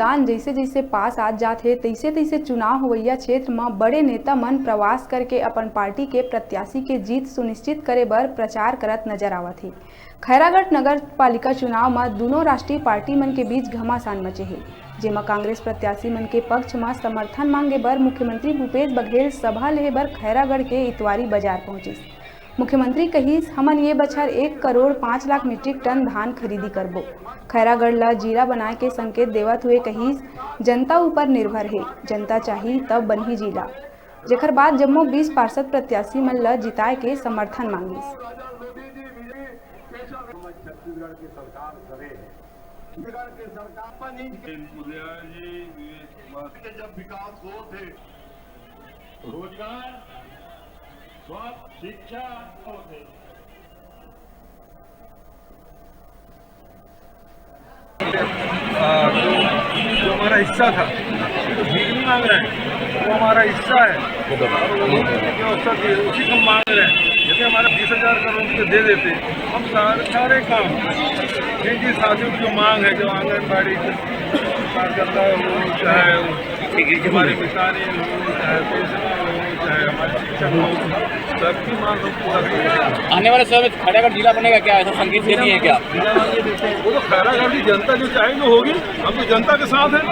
मतदान जैसे जैसे पास आ जाते तैसे तैसे चुनाव होवैया क्षेत्र में बड़े नेता मन प्रवास करके अपन पार्टी के प्रत्याशी के जीत सुनिश्चित करे बर प्रचार करत नजर आवत है। खैरागढ़ नगर पालिका चुनाव में दोनों राष्ट्रीय पार्टी मन के बीच घमासान मचे है, जेमा कांग्रेस प्रत्याशी मन के पक्ष में समर्थन मांगे बर मुख्यमंत्री भूपेश बघेल सभा लेहे बर खैरागढ़ के इतवारी बाजार पहुंचिस। मुख्यमंत्री कहिस, हमन ये बछर 1 करोड़ 5 लाख मीट्रिक टन धान खरीदी करबो। खैरागढ़ ला जिला बनाए के संकेत देवत हुए कहिस, जनता ऊपर निर्भर है, जनता चाहिए तब बनही जिला। जेकर बाद जम्मो 20 पार्षद प्रत्याशी मन ला जिताए के समर्थन मांगिस। छत्तीसगढ़ की सरकार करे, छत्तीसगढ़ की सरकार जब विकास हो थे, रोजगार, स्वास्थ्य, शिक्षा होते। जो हमारा हिस्सा था, तो भीख नहीं मांग रहे हैं, वो हमारा हिस्सा है उसी को मांग रहे हैं। जैसे हमारा 20,000 करोड़ रुपये दे देते, हम सारे काम जिन साथियों की जो मांग है, जो आंगनबाड़ी कार्यकर्ता हो, चाहे हमारे किसानी हो, चाहे पेंशन हो, चाहे हमारे शिक्षक हो, सबकी मांग हम पूरा करेंगे। आने वाले समय में खैरागढ़ जिला बनेगा क्या, ऐसा संकेत देनी है क्या? वो तो खैरागढ़ की जनता जो चाहेगी वो होगी। हम तो जनता के साथ हैं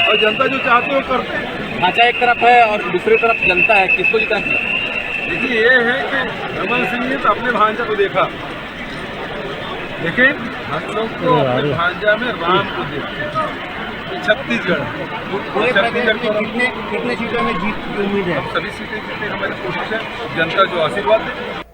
और जनता जो चाहते हो करते हैं। ढांचा एक तरफ है और दूसरी तरफ जनता है, किसको जिता? देखिए, ये है कि रमन सिंह ने तो अपने भांजा को देखा, लेकिन हम लोग तो अपने भांजा में राम को देखते। छत्तीसगढ़ कितने सीटों में जीत की उम्मीद है? सभी सीटें जीतने हमारी कोशिश है, जनता जो आशीर्वाद दे।